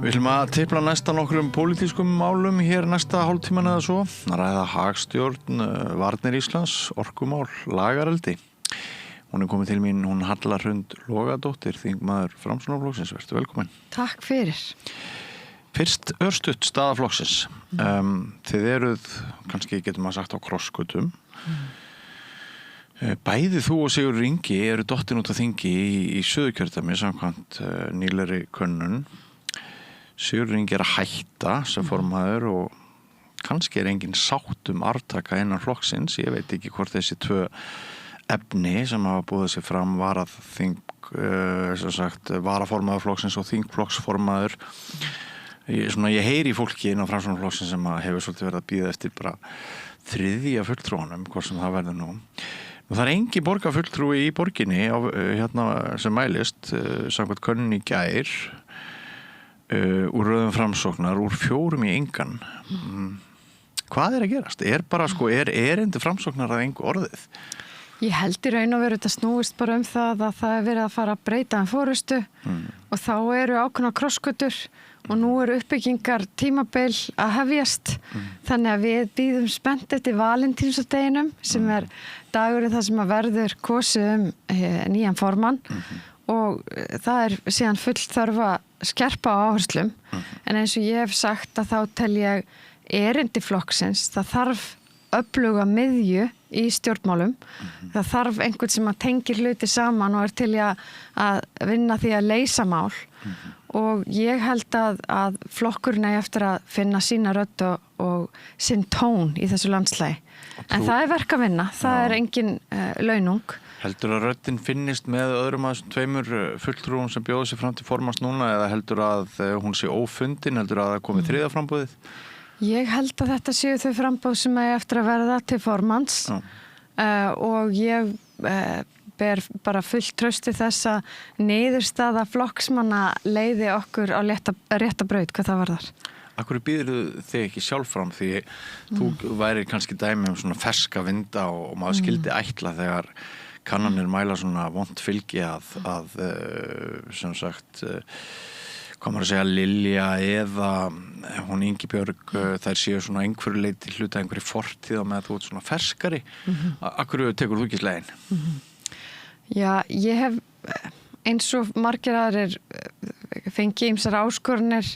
Við ætlum að tipla næsta nokkrum pólitískum málum hér næsta hálftíman eða svo. Ræða hagstjórn, varnir Íslands, orkumál, lagareldi. Hún komið til mín, hún Halla Hrund Logadóttir, þingmaður Framsóknarflokksins. Vertu velkomin. Takk fyrir. Fyrst örstutt staða flokksins. Þið eruð, kannski getum að sagt á krossgötum. Bæði þú og Sigurður Ingi eru dottin út af þingi í Suðurkjördæmi samkvæmt nýlegri könnun. Sigurður Ingi að hætta sem formaður og kannski engin sátt arftaka innan flokksins. Ég veit ekki hvort þessi tvö efni sem hafa búið sig fram varaformaður flokksins og þingflokksformaður. Ég heyri í fólki innan Framsóknarflokksins sem hefur svolítið verið að bíða eftir bara þriðja fulltrúanum, hvort sem það verður nú. Það er engin borgarfulltrúi í borginni sem mælist samkvæmt könnun í gær úr röðum Framsóknar úr 4 í engan. Hvað er að gerast? Er erindi Framsóknar að engu orðið? Ég held í raun og veru þetta snúist bara það að það er verið að fara að breyta forystu og þá eru ákveðnar krossgötur og nú eru uppbyggingar tímabil að hefjast þannig að við bíðum spennt eftir Valentínusardeginum sem er dagurinn þar sem að verður kosið nýjan formann og það er síðan full þörf að skerpa á áherslum en eins og ég hef sagt að þá tel ég erindi flokksins, það þarf öfluga miðju í stjórnmálum. Það þarf einhvern sem að tengir hluti saman og er til að vinna því að leysa mál og ég held að flokkurinn eigi eftir að finna sína rödd og sinn tón í þessu landslægi. En það er verk að vinna, það er engin launung. Heldur að röddin finnist með öðrum af þessum tveimur fulltrúum sem bjóðu sig fram til formanns núna eða heldur að hún sé ófundin, heldur að það komi þriðja framboðið? Ég held að þetta séu þau framboð sem eigi eftir að verða til formanns og ég ber bara fullt trausti þess að niðurstaða flokksmanna leiði okkur á rétta braut hvað það varðar. Akkur býður þig ekki sjálf fram því þú væri kannski dæmi svona ferska vinda og maður skildi ætla þegar kannanir mæla svona vont fylgi að sem sagt hvað maður að segja, Lilja eða hún Ingibjörg, þær séu svona einhverju leyti hluta einhverju fortíð á með að þú ert svona ferskari. Akkur tekur þú ekki slegin? Já, ég hef eins og margir aðrir fengið ýmsar áskorunir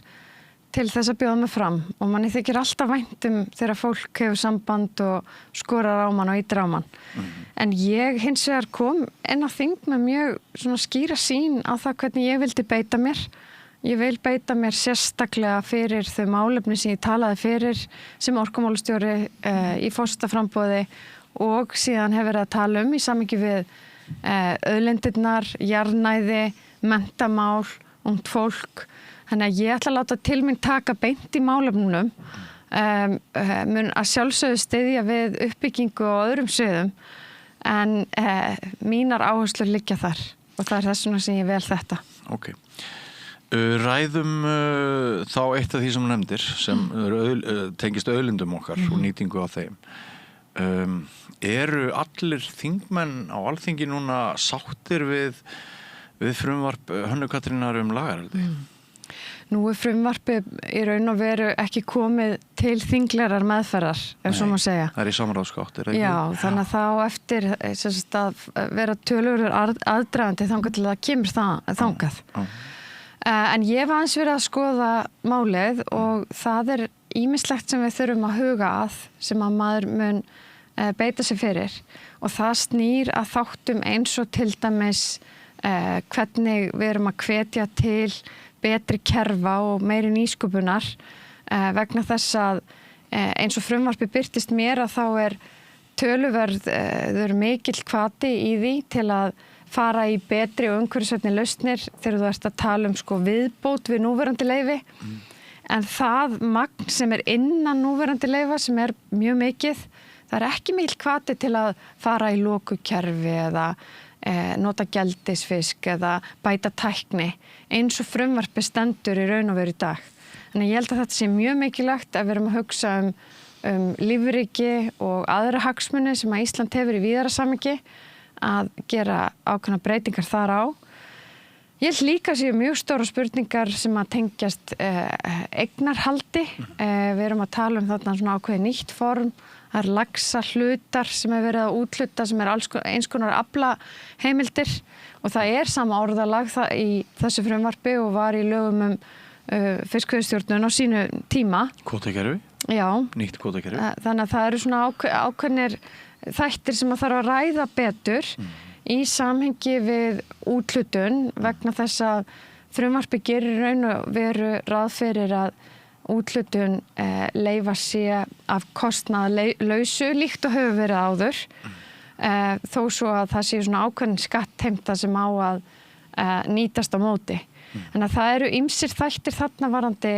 til þess að bjóða mig fram og manni þykir alltaf vænt þegar fólk hefur samband og skorar á mann og ítir á mann. En ég hins vegar kom inn á þing með mjög svona skýra sýn á það hvernig ég vildi beita mér. Ég vil beita mér sérstaklega fyrir þau málefni sem ég talaði fyrir sem orkumálastjóri í forsetaframboði og síðan hef verið að tala í samhengi við auðlindirnar, jarðnæði, menntamál, ungt fólk. Þannig að ég ætla að láta til mín taka beint í málefnunum, mun að sjálfsögðu styðja við uppbyggingu og öðrum sviðum en mínar áherslur liggja þar og það er þess vegna sem ég vel þetta. Ok. Ræðum þá eitt af því sem nefndir sem tengist auðlindum okkar og nýtingu á þeim. Eru allir þingmenn á Alþingi núna sáttir við frumvarp Hönnu Katrínar lagareldi? Nú er frumvarpið í raun og veru ekki komið til þinglegar meðferðar, ef svo má segja. Það er í samráðsgátt, er það ekki? Já, þannig að þá eftir að vera töluverður aðdragandi þangað til það kemur þangað. En ég hef aðeins verið að skoða málið og það er ýmislegt sem við þurfum að huga að sem að maður mun beita sig fyrir og það snýr að þáttum eins og til dæmis hvernig við erum að hvetja til betri kerfa og meiri nýsköpunar vegna þess að eins og frumvarpið birtist mér að þá er töluverður mikill hvati í því til að fara í betri og umhverfisvænni lausnir þegar þú ert að tala viðbót við núverandi leyfi en það magn sem er innan núverandi leyfa sem er mjög mikið það er ekki mikill hvati til að fara í lokukerfi eða nota geldisfisk eða bæta tækni eins og frumvarpið stendur í raun og veru í dag. Þannig ég held að þetta sé mjög mikilvægt að við erum að hugsa lífríki og aðra hagsmuni sem að Ísland hefur í víðara samhengi að gera ákveðnar breytingar þar á. Ég held líka séu mjög stóra spurningar sem að tengjast eignarhaldi. Við erum að tala um þarna svona ákveðið nýtt form. Það er laxa hlutar sem er verið að úthluta sem er eins konar aflaheimildir og það er sama orðalag í þessu frumvarpi og var í lögum fiskveiðistjórnun á sínu tíma. Kvótakerfi? Já. Nýtt kvótakerfi? Þannig að það eru svona ákveðnir þættir sem að þarf að ræða betur í samhengi við úthlutun vegna þess að frumvarpi gerir raun og veru ráð fyrir að úthlutun leyfa sé af kostnaðarlausu líkt og hefur verið áður þó svo að það sé svona ákveðin skattheimta sem á að nýtast á móti. Þannig að það eru ýmsir þættir þarna varðandi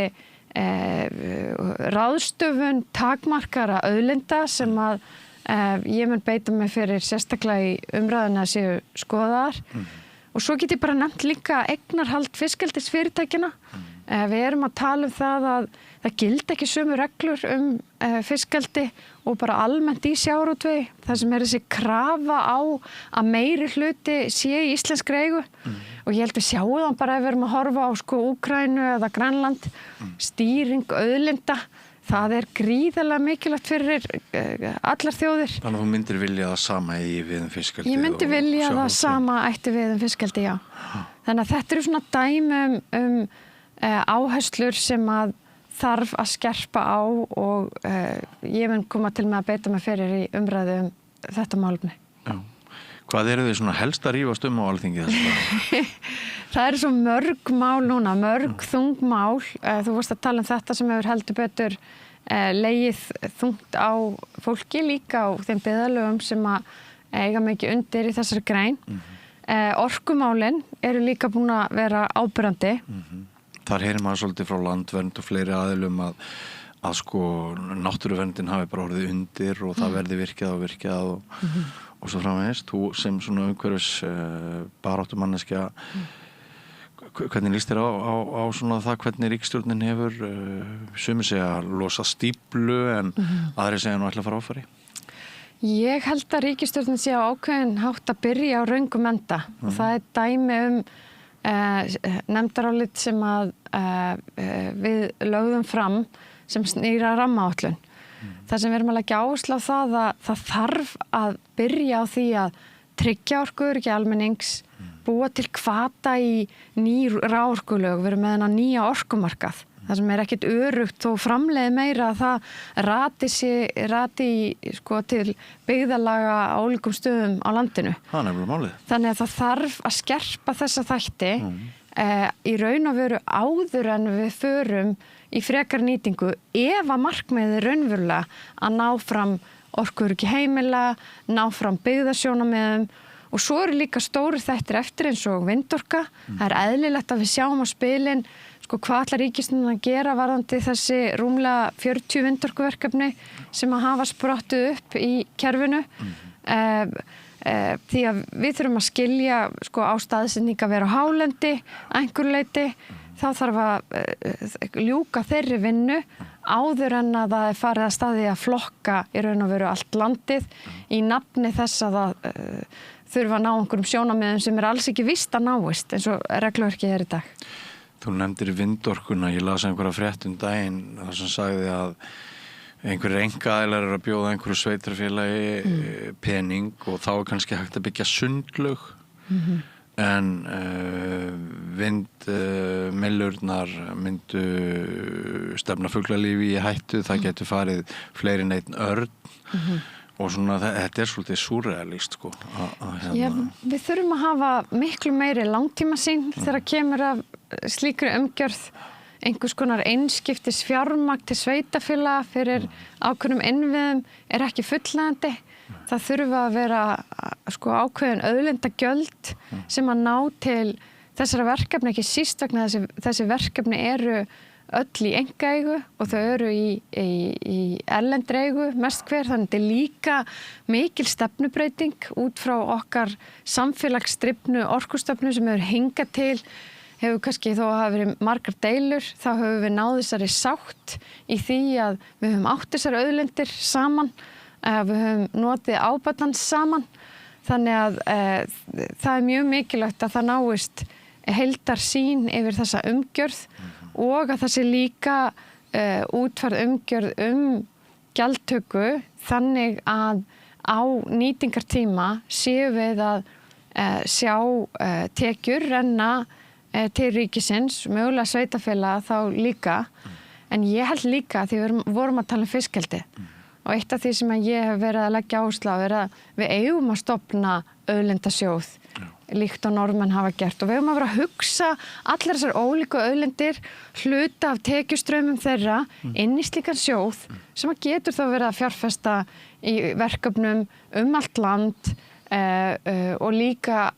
ráðstöfun takmarkara auðlinda sem að ég mun beita mig fyrir sérstaklega í umræðuna að séu skoðaðar og svo get ég bara nefnt líka eignarhald fiskeldisfyrirtækjanna. Við erum að tala um það að það gildi ekki sömu reglur fiskeldi og bara almennt í sjávarútvegi. Það sem er þessi krafa á að meiri hluti sé í íslenskri eigu og ég held við sjáum það bara ef við erum að horfa á Úkraínu eða Grænland, stýring auðlinda. Það er gríðarlega mikilvægt fyrir allar þjóðir. Þannig að þú myndir vilja það sama í við fiskeldi? Ég myndi vilja það sama ætti við fiskeldi, já. Þannig að þetta eru svona dæmi áherslur sem að þarf að skerpa á og ég mun koma til með að beita mig fyrir í umræðu þetta málefni. Já. Hvað eru þið svona helst að rífast á Alþingi þessu? Það eru svo mörg mál núna, mörg þung mál. Þú varst að tala um þetta sem hefur heldur betur legið þungt á fólki líka og þeim byggðarlögum sem að eiga mikið undir í þessari grein. Orkumálin eru líka búin að vera áberandi. Þar heyrir maður svolítið frá landvernd og fleiri aðilum að sko náttúruverndin hafi bara orðið undir og það verði virkjað og svo framvegis. Þú sem svona umhverfis baráttumanneskja, hvernig líst þér á svona það hvernig ríkisstjórnin hefur sumir segja að losa stíflu en aðrir segja nú ætla að fara áfari? Ég held að ríkisstjórnin sé á ákveðin hátt að byrja á röngum enda og það er dæmi nefndarálit sem að við lögðum fram sem snýra rammaáætlun. Það sem við erum að leggja áherslu á það að það þarf að byrja á því að tryggja orkuöryggi almennings, búa til hvata í ný raforkulög, við erum með þennan nýja orkumarkað. Það sem er ekkert öruggt og framleiði meira að það rati sko, til byggðarlaga á ólíkum stöðum á landinu. Það er nefnilega málið. Þannig að það þarf að skerpa þessa þætti í raun og veru áður en við förum í frekar nýtingu ef að markmiðið er raunverulega að ná fram orkuöryggi heimila, ná fram byggðasjónarmiðum og svo eru líka stóru þættir eftir eins og vindorka. Það er eðlilegt að við sjáum á spilin hvað ætlar ríkisstjórnin að gera varðandi þessi rúmlega 40 vindorkuverkefni sem að hafa sprottið upp í kerfinu. Því að við þurfum að skilja á staðsetningu að vera á hálendi að einhverju leyti. Þá þarf að ljúka þeirri vinnu áður en að það er farið að staði að flokka í raun og veru allt landið í nafni þess að það þurfa að ná einhverjum sjónarmiðum sem er alls ekki víst að náist eins og regluverkið er í dag. Þú nefndir vindorkuna, ég las einhverja frétt daginn þar sem sagði að einhverjir einkaaðilar eru að bjóða einhverju sveitarfélagi pening og þá er kannski hægt að byggja sundlaug en vindmyllurnar myndu stefna fuglalífi í hættu, það getur farið fleiri en einn örn og svona þetta er svolítið súrrealíst sko. Já, við þurfum að hafa miklu meiri langtímasýn þegar kemur af slíkri umgjörð, einhvers konar einskiptis fjármagn til sveitarfélaga fyrir ákveðnum innviðum er ekki fullnægjandi. Það þurfa að vera ákveðin auðlindagjöld sem að ná til þessara verkefni, ekki síst vegna þessi verkefni eru öll í einkaeigu og þau eru í erlendri eigu mest hver, þannig þetta er líka mikil stefnubreyting út frá okkar samfélagsdrifnu orkustefnu sem hefur hingað til, hefur kannski þó að hafa verið margar deilur, þá höfum við náð þessari sátt í því að við höfum átt þessar auðlindir saman, við höfum notið ábatans saman, þannig að það er mjög mikilvægt að það náist heildarsýn yfir þessa umgjörð og að það sé líka útfærð umgjörð gjaldtöku þannig að á nýtingartíma séu við að sjá tekjur renna til ríkisins, mögulega sveitarfélaga þá líka. En ég held líka því við vorum að tala fiskeldi og eitt af því sem ég hef verið að leggja áherslu á að við eigum að stofna auðlindasjóð líkt og Norðmenn hafa gert og við eigum að vera að hugsa allar þessar ólíku auðlindir hluta af tekjustraumum þeirra inn í slíkan sjóð sem að getur þá verið að fjárfesta í verkefnum allt land og líka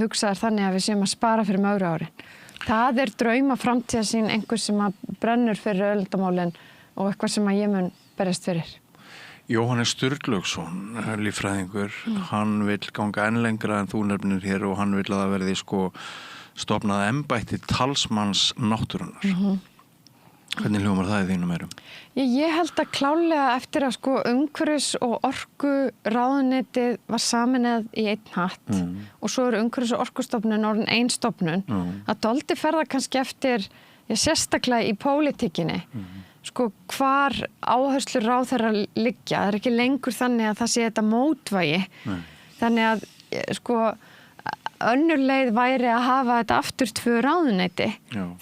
hugsa þannig að við séum að spara fyrir mögru árin. Það drauma framtíðarsýn einhver sem að brennur fyrir auðlindamálin og eitthvað sem að ég mun berjast fyrir. Jóhannes Sturlaugsson, líffræðingur, hann vill ganga enn lengra en þú nefnir hér og hann vill að það verði stofnað embætti talsmanns náttúrunnar. Hvernig hljómar það í þínum erum? Ég held að klálega eftir að umhverfis- og orkuráðuneytið var saminað í einn hatt og svo umhverfis- og orkustofnun orðin ein stofnun að dálítið fer það kannski eftir sérstaklega í pólitíkinni hvar áherslur ráðherra liggja. Það ekki lengur þannig að það sé þetta mótvægi. Þannig að önnur leið væri að hafa þetta aftur 2 ráðuneyti.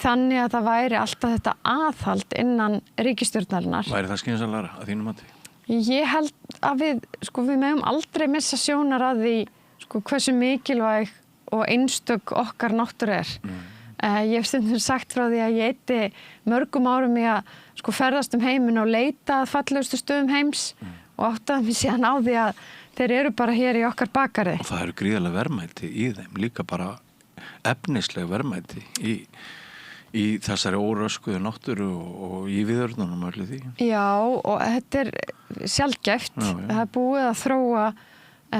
Þannig að það væri alltaf þetta aðhald innan ríkisstjórnarinnar. Væri það skynsamlegra að þínum mati? Ég held að við megum aldrei missa sjónar að því hversu mikilvæg og einstök okkar náttúra Ég hef stundum sagt frá því að ég eyddi mörgum árum í að ferðast heiminn og leita að fallegustu stöðum heims og áttaði mig síðan á því að þeir eru bara hér í okkar bakgarði. Og það eru gríðarlega verðmæti í þeim, líka bara efnislega verðmæti í þessari óröskuðu náttúru og í viðurnunum öllu því. Já, og þetta sjaldgæft. Það búið að þróa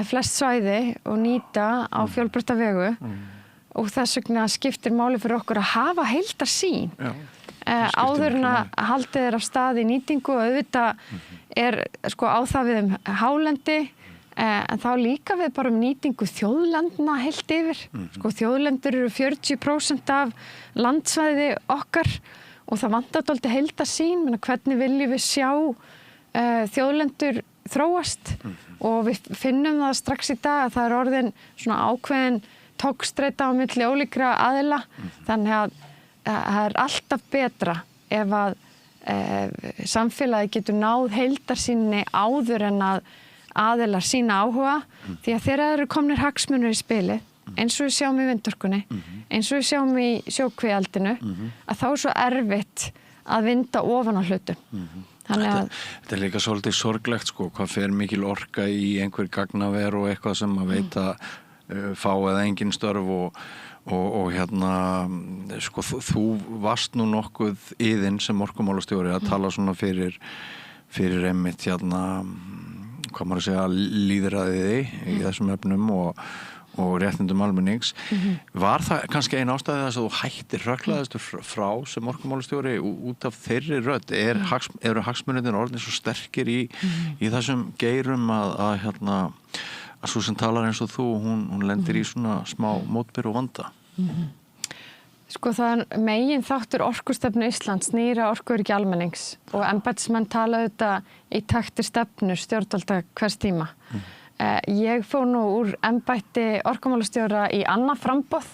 flest svæði og nýta á fjölbreytta vegu og þess vegna skiptir máli fyrir okkur að hafa heildarsýn. Áður en að haldið af stað í nýtingu og auðvitað á það við hálendi en þá líka við bara nýtingu þjóðlandna heilt yfir. Þjóðlendur eru 40% af landsvæði okkar og það vantar dálítið heildarsýn, hvernig viljum við sjá þjóðlendur þróast og við finnum það strax í dag að það orðin svona ákveðin tókstreita á milli ólíkra aðila þannig að það alltaf betra ef að samfélagi getur náð heildarsýninni áður en að aðilar sína áhuga því að þegar eru komnir hagsmunir í spili eins og við sjáum í vindorkunni eins og við sjáum í sjókvíaldinu að þá svo erfitt að vinda ofan á hlutum. Þetta líka svolítið sorglegt hvað fer mikil orka í einhver gagnaver og eitthvað sem að veita fá eða engin störf og þú varst nú nokkuð iðinn sem orkumálastjóri að tala svona fyrir einmitt hvað maður að segja lýðræði í þessum efnum og réttindum almennings. Var það kannski ein ástæði þess að þú hættir hrökklaðistur frá sem orkumálastjóri út af þeirri rödd? Eru hagsmunirnir orðnir svo sterkir í þessum geirum að svo sem talar eins og þú, hún lendir í svona smá mótbyr og vanda? Það megin þáttur orkustefnu Íslands snýra orkuöryggi almennings og embættismenn tala auðvitað í takti stefnu stjórnvalda hvers tíma. Ég fór nú úr embætti orkumálastjóra í annað framboð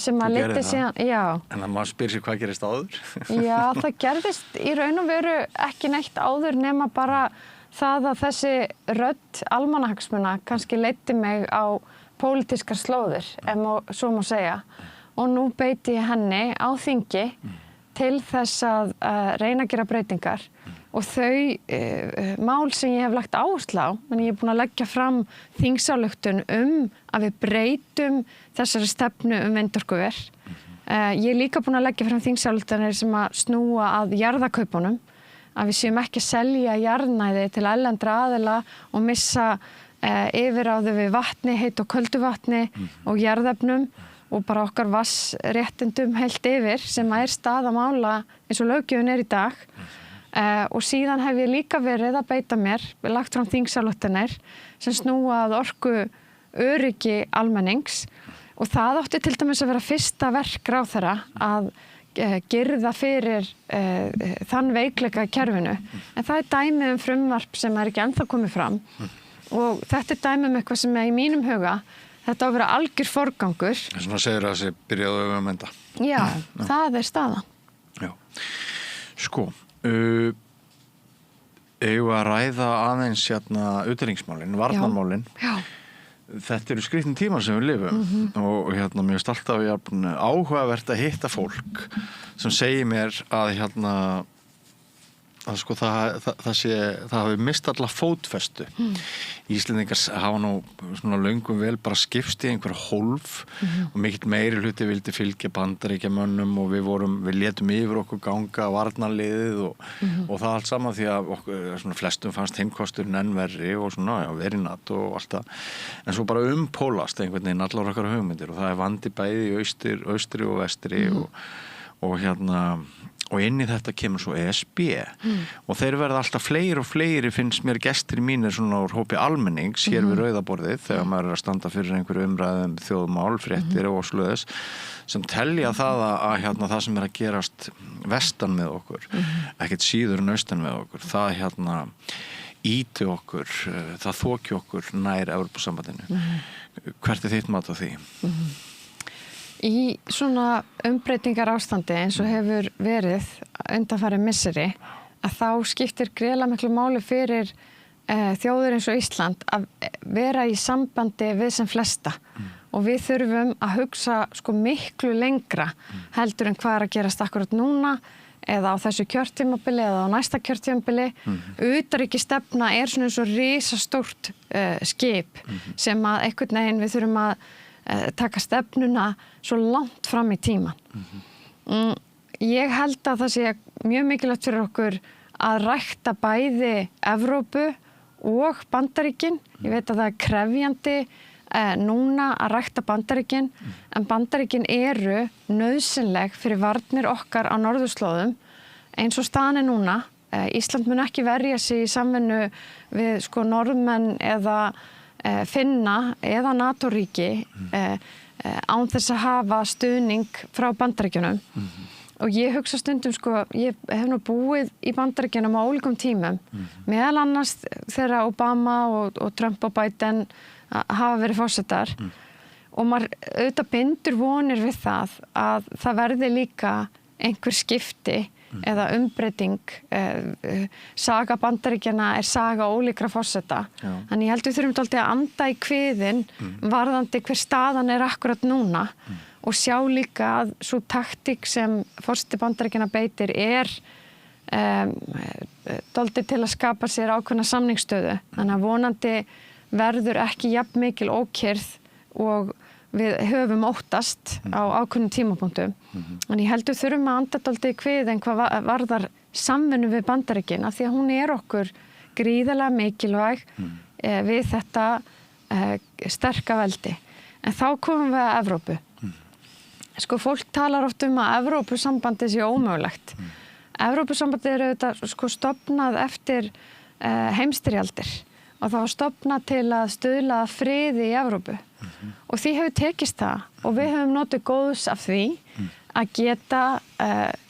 sem að leiddi síðan. Já. En að maður spyr sér hvað gerist áður? Já, það gerðist í raun og veru ekki neitt áður nema bara það að þessi rödd almannahagsmuna kannski leiddi mig á pólitískar slóðir, svo má segja. Og nú beiti ég henni á þingi til þess að reyna að gera breytingar og þau mál sem ég hef lagt áherslu á, ég er búin að leggja fram þingsályktun að við breytum þessari stefnu vindorkuver. Ég er líka búin að leggja fram þingsályktanir sem að snúa að jarðakaupunum, að við séum ekki að selja jarðnæði til erlendra aðila og missa yfiráðu við vatni, heitu og köldu vatni og jarðefnum og bara okkar vatnsréttindum heilt yfir sem staða mála eins og löggjöfin í dag. Og síðan hef ég líka verið að beita mér, lagt fram þingsályktanir sem snúa að orku öryggi almennings Og það átti til dæmis að vera fyrsta verk ráðherra að girða fyrir þann veikleika í kerfinu. En það er dæmi frumvarp sem er ekki ennþá komið fram og þetta er dæmi eitthvað sem í mínum huga, þetta á að vera algjör forgangur. Svona segir að það byrjaðu að enda. Já, það er staðan. Já, sko, eigum við að ræða aðeins utanríkismálin, varnarmálin. Já. Þetta eru skrýtnir tímar sem við lifum og mér finnst alltaf áhugavert að hitta fólk sem segir mér að að sko það hafi mist alla fótfestu. Íslendingar hafa nú svona löngum vel bara skipst í einhver hólf og mikill meiri hluti vildi fylgja Bandaríkjamönnum og við létum yfir okkur ganga varnarliðið og það allt saman því að svona flestum fannst heimkosturinn enn verri og svona verið NATO og allt það. En svo bara pólast einhvern veginn allar okkar hugmyndir og það er vandi bæði í austri og vestri og inn í þetta kemur svo ESB og þeir verða alltaf fleiri og fleiri finnst mér gestir mínir svona úr hópi almennings hér við rauðaborðið þegar maður er að standa fyrir einhverju umræðum þjóðmál, fréttir og svoleiðis sem telja það að það sem er að gerast vestan með okkur ekkert síður en austan með okkur það íti okkur það þoki okkur nær Evrópusambandinu hvert er þitt mat á því? Í svona umbreytingar ástandi eins og hefur verið undanfarið misseri að þá skiptir gríðarlega miklu máli fyrir þjóðir eins og Ísland að vera í sambandi við sem flesta og við þurfum að hugsa sko miklu lengra heldur en hvað er að gerast akkurat núna eða á þessu kjörtímabili eða á næsta kjörtímabili. Utanríkisstefna er svona eins og risastórt skip sem að einhvern veginn við þurfum að taka stefnuna svo langt fram í tíman. Ég held að það sé mjög mikilvægt fyrir okkur að rækta bæði Evrópu og Bandaríkin. Ég veit að það er krefjandi núna að rækta Bandaríkin en Bandaríkin eru nauðsynleg fyrir varnir okkar á norðurslóðum eins og staðan er núna. Ísland mun ekki verja sig í samvinnu við sko Norðmenn eða Finna eða NATO-ríki án þess að hafa stuðning frá Bandaríkjunum og ég hugsa stundum sko, ég hef nú búið í Bandaríkjunum á ólíkum tímum meðal annars þegar Obama og Trump og Biden hafa verið forsetar og maður auðvitað bindur vonir við það að það verði líka einhver skipti eða umbreyting saga Bandaríkjanna er saga ólíkra forseta. Þannig ég held við þurfum dálítið að anda í kviðinn varðandi hver staðan er akkurat núna og sjá líka að svo taktík sem forseti Bandaríkjanna beitir er dálítið til að skapa sér ákveðna samningsstöðu. Þannig að vonandi verður ekki jafn mikil ókyrrð og við höfum óttast á ákveðnum tímapunktum. En ég heldur þurfum að anda dálítið í kviðinn hvað varðar samvinnu við Bandaríkin af því að hún er okkur gríðarlega mikilvæg við þetta sterka veldi. En þá komum við að Evrópu. Sko fólk talar oft að Evrópusambandið sé ómögulegt. Evrópusambandið er auðvitað sko stofnað eftir heimsstyrjaldir og það var stofnað til að stuðla að friði í Evrópu. Og því hefur tekist það og við höfum notið góðs af því að geta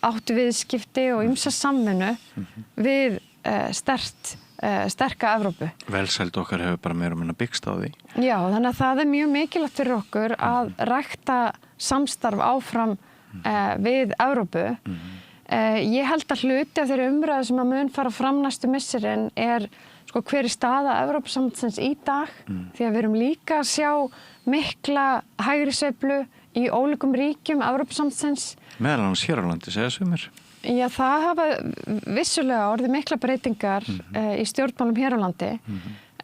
átt viðskipti og ýmsa samvinnu við sterka Evrópu. Velsæld okkar hefur bara meira og minna byggst á því. Já, þannig að það er mjög mikilvægt fyrir okkur að rækta samstarf áfram við Evrópu. Ég held að hluti af þeirri umræðu sem að mun fara fram næstu misserin er sko hver er staða Evrópusambandsins í dag því að við erum líka að sjá mikla hægri sveiflu í ólíkum ríkjum Evrópusambandsins. Meðal annars hér á landi, segja sumir. Já, það hafa vissulega orðið mikla breytingar í stjórnmálum hér á landi.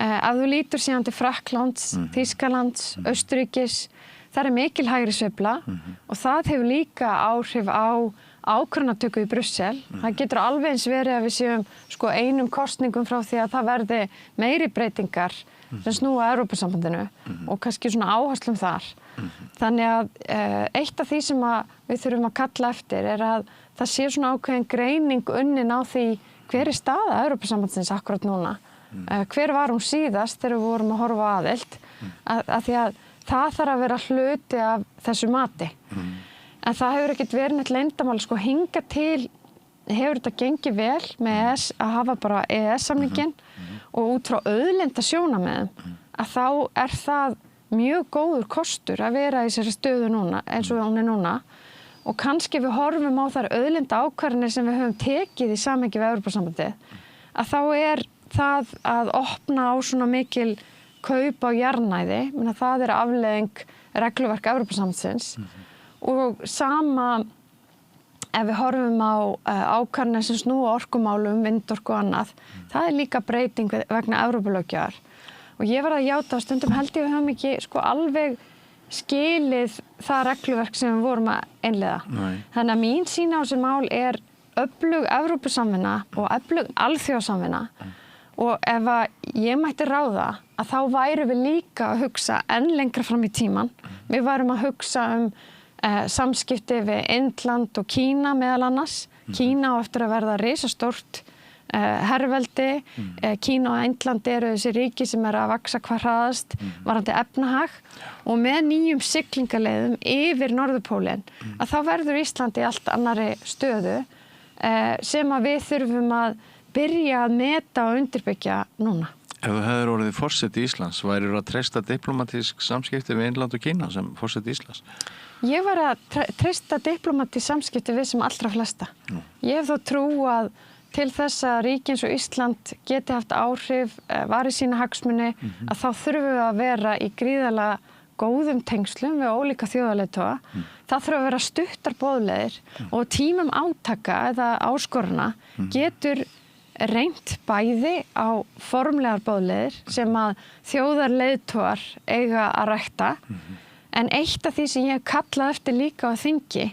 Ef þú lítur síðan til Frakklands, Þýskalands, Austurríkis, það er mikil hægri sveifla og það hefur líka áhrif á ákvörðunartöku í Brussel. Það getur alveg eins verið að við séum sko einum kosningum frá því að það verði meiri breytingar sem snúa Evrópusambandinu og kannski svona áherslum þar. Þannig að eitt af því sem við þurfum að kalla eftir er að það sé svona ákveðin greining unnin á því hver er staða Evrópusambandsins akkurat núna. Hver var hún síðast þegar við vorum að horfa á aðild. Að því að það þarf að vera hluti af þessu mati. En það hefur ekkert verið neitt leyndarmál, sko, hinga til hefur þetta gengið vel með EES að hafa bara EES-samninginn og út frá auðlindasjónarmiðum að þá það mjög góður kostur að vera í þessari stöðu núna, eins og hún núna og kannski við horfum á þær auðlinda ákvarðanir sem við höfum tekið í samhengi við Evrópusambandið, að þá það að opna á svona mikil kaup á jarðnæði, það afleiðing regluverk Evrópusambandsins og sama ef við horfum á ákvarðanir sem snúa orkumálum, vindorku og annað, það líka breyting vegna Evrópulöggjafar. Og ég var að játa að stundum held ég við höfum ekki sko alveg skilið það regluverk sem við vorum að innleiða. Þannig að mín sýn á þessi mál öflug Evrópusamvinna og öflug alþjóðasamvinna og ef að ég mætti ráða að þá værum við líka að hugsa enn lengra fram í tíman. Við værum að hugsa samskipti við Indland og Kína meðal annars. Kína á eftir að verða risastórt herveldi, Kína og Indland eru þessi ríki sem að vaxa hvað hraðast varðandi efnahag og með nýjum siglingaleiðum yfir Norðurpólinn að þá verður Ísland í allt annarri stöðu sem að við þurfum að byrja að meta og undirbyggja núna. Ef þú hefur orðið forseti Íslands, værirðu að treysta diplomatísk samskipti við Indland og Kína sem forseti Íslands? Ég var að treysta diplomatísk samskipti við sem allra flesta. Ég hef þó trú að til þess að ríki eins og Ísland geti haft áhrif, varið sína hagsmuni, að þá þurfum við að vera í gríðarlega góðum tengslum við ólíka þjóðarleiðtoga. Það þurfa að vera stuttar boðleiðir og tímum átaka eða áskoruna getur reynt bæði á formlegar boðleiðir sem að þjóðarleiðtogar eiga að rækta. En eitt af því sem ég kallaði eftir líka á þingi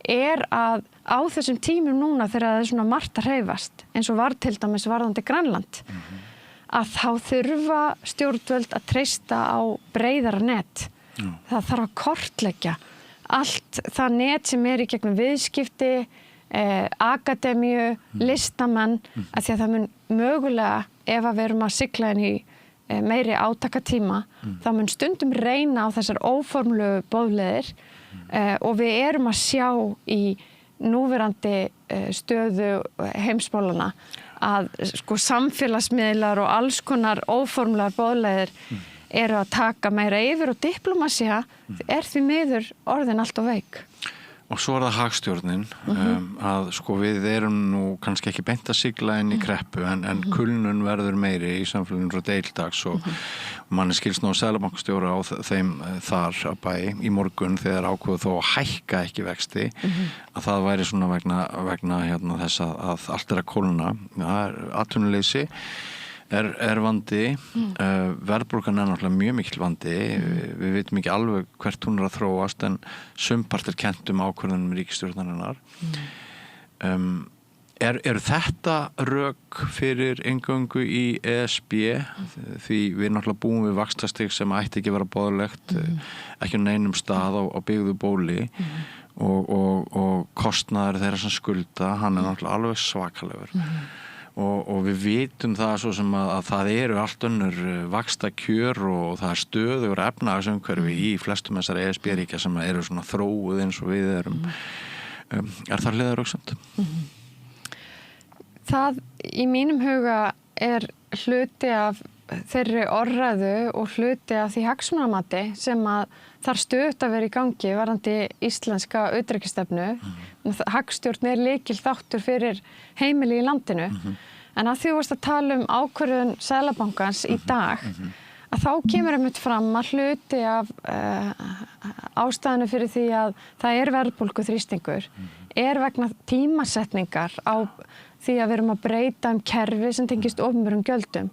að á þessum tímum núna þegar það svona margt að hreyfast, eins og var til dæmis varðandi Grænland, að þá þurfa stjórnvöld að treysta á breiðara net. Það þarf að kortleggja allt það net sem í gegnum viðskipti, akademíu, listamenn, að því að það mun mögulega, ef að við erum að sigla inn í meiri átakatíma, þá mun stundum reyna á þessar óformlegu boðleiðir og við erum að sjá í núverandi stöðu heimsmálana að sko samfélagsmiðlar og alls konar óformlegar boðleiðir eru að taka meira yfir og diplómasía því miður orðin allt of veik. Og svo það hagstjórnin, að sko við erum nú kannski ekki beint að sigla inn í kreppu en kulnun verður meiri í samfélaginu frá deildags og manni skilst nú seðlabankastjóra á þeim þar að bæ í morgun þegar ákveðu þó að hækka ekki vexti að það væri svona vegna þess að allt að kólna, atvinnuleysi vandi, verðbólgan náttúrulega mjög mikil vandi, við vitum ekki alveg hvert hún að þróast en sumpart kennt ákvörðunum ríkisstjórnarinnar. Eru þetta rök fyrir inngöngu í ESB því við náttúrulega búum við vaxtastig sem ætti ekki vera boðlegt, ekki á neinum stað á byggðu bóli og kostnaður þeirra sem skulda, hann náttúrulega alveg svakalegur. Og við vitum það svo sem að það eru allt önnur vaxtakjör og það stöðugur efnahagsumhverfi í flestum þessar ESB-ríkja sem eru svona þróuð eins og við erum. Það hliðaröksamt? Það í mínum huga hluti af þeirri orðræðu og hluti af því hagsmunamati sem að þarf stöðugt að vera í gangi varðandi íslenska utanríkisstefnu. Hagstjórn lykil þáttur fyrir heimili í landinu. En að því þú varst að tala ákvörðun Seðlabankans í dag, að þá kemur einmitt fram að hluti af ástæðinu fyrir því að það verðbólguþrýstingur, vegna tímasetningar á því að við erum að breyta kerfi sem tengist opinberum gjöldum.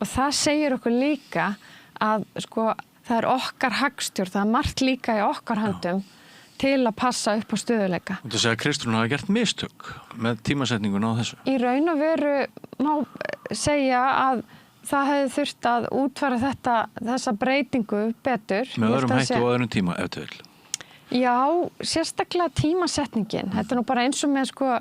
Og það segir okkur líka að sko, það okkar hagstjórn, það margt líka í okkar höndum til að passa upp á stöðuleika. Þú segir að Kristrún hafi gert mistök með tímasetningun á þessu? Í raun og veru má segja að það hefði þurft að útfæra þessa breytingu betur. Með öðrum hætti og öðrum tíma ef til? Já, sérstaklega tímasetningin. Þetta nú bara eins og með sko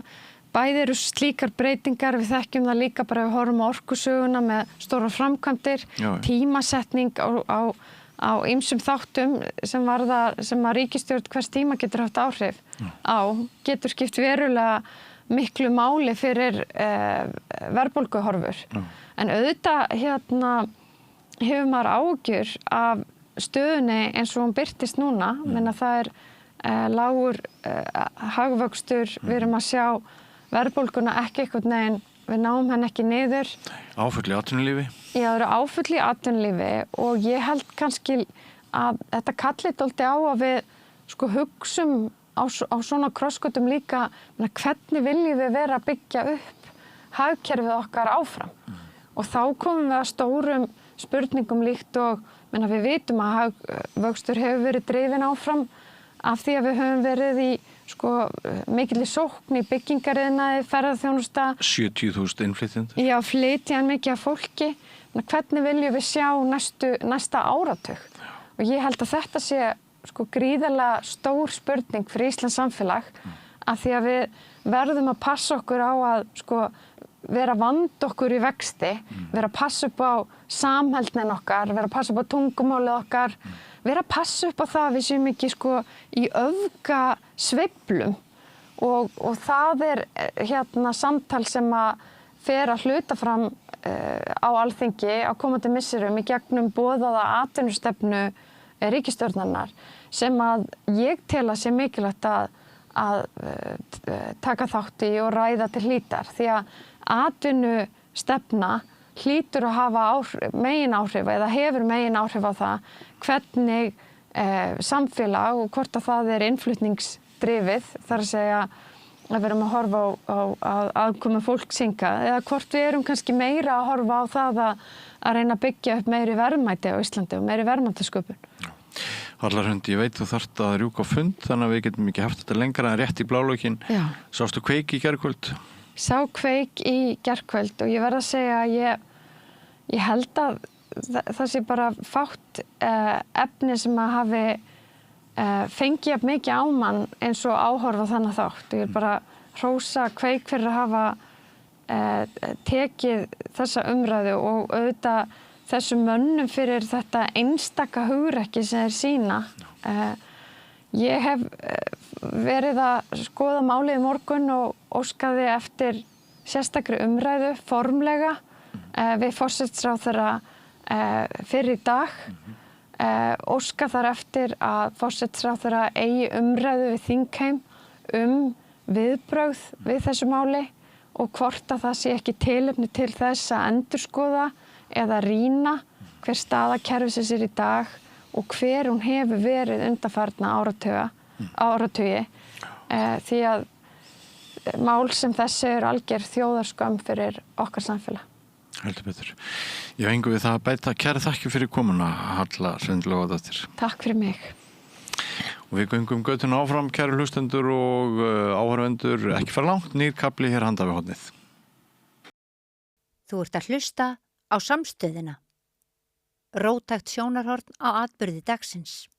bæði eru slíkar breytingar, við þekkjum það líka bara við horfum á orkusöguna með stórar framkvæmdir, tímasetning á á ýmsum þáttum sem að ríkisstjórn hvers tíma getur haft áhrif á, getur skipt verulega miklu máli fyrir verðbólguhorfur. En auðvitað hefur maður áhyggjur af stöðunni eins og hún birtist núna, menna það lágur hagvöxtur, við erum að sjá verðbólguna ekki einhvern veginn, við náum henni ekki niður. Áföll í atvinnulífi? Já, það eru áföll í atvinnulífi og ég held kannski að þetta kalli dálítið á að við sko hugsum á svona krossgötum líka, hvernig viljum við vera að byggja upp hagkerfið okkar áfram. Og þá komum við að stórum spurningum líkt og við vitum að hagvöxtur hefur verið drifinn áfram af því að við höfum verið í mikilli sókn í byggingariðnaði, ferðaþjónusta. 70.000 innflytjendur. Já, flytja mikið af fólki. Hvernig viljum við sjá næsta áratug? Og ég held að þetta sé gríðarlega stór spurning fyrir Íslands samfélag af því að við verðum að passa okkur á að vera að vanda okkur í vexti, vera að passa upp á samheldnin okkar, vera að passa upp á tungumálið okkar, vera að passa upp á það að við séum ekki í öfga sveiflum og það samtal sem að fer að hluta fram á Alþingi á komandi misserum í gegnum boðaða atvinnustefnu ríkisstjórnarinnar sem að ég tel að sé mikilvægt að taka þátt í og ræða til hlítar því að atvinnustefna hlýtur að hafa megin áhrif eða hefur megin áhrif á það hvernig samfélag og hvort að það innflutningsdrifið, þar að segja að við erum að horfa á aðkomu fólks hingað eða hvort við erum kannski meira að horfa á það að reyna að byggja upp meiri verðmæti á Íslandi og meiri verðmætasköpun. Hallarhund, ég veit þú þarft að rjúka á fund þannig að við getum ekki haft þetta lengra en rétt í blálökin. Sástu Kveik í gærkvöld? Sá Kveik í gærkvöld og ég verð að segja að ég held að það sé bara fátt efni sem að hafi fengið jafn mikið á mann eins og áhorfa þannig þátt. Ég vil bara hrósa Kveik fyrir að hafa tekið þessa umræðu og auðvitað þessum mönnum fyrir þetta einstaka hugrekki sem þeir sýna. Ég hef verið að skoða málið í morgun og óskaði eftir sérstakri umræðu formlega við forsætisráðherra fyrr í dag. Óska þar eftir að forsætisráðherra eigi umræðu við þingheim viðbrögð við þessu máli og hvort að það sé ekki tilefni til þess að endurskoða eða rýna hver staða kerfisins í dag og hver hún hefur verið undanfarna áratugi því að mál sem þessi alger þjóðarskömm fyrir okkar samfélag. Heldur betur. Ég fengu við það að bæta. Kæra þakki fyrir komuna, Halla Sveinlaugadóttir. Takk fyrir mig. Og við göngum götuna áfram, kæru hlustendur og áhorfendur. Ekki fara langt, nýr kafli hér handa við hornið. Þú ert að hlusta á Samstöðina. Róttækt sjónarhorn á atburði dagsins.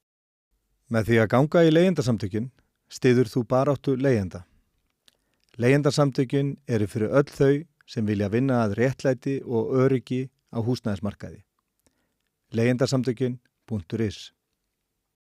Með því að ganga í leigjendasamtökin styður þú baráttu leigjenda. Leigjendasamtökin eru fyrir öll þau sem vilja vinna að réttlæti og öryggi á húsnæðismarkaði. Leigjendasamtökin.is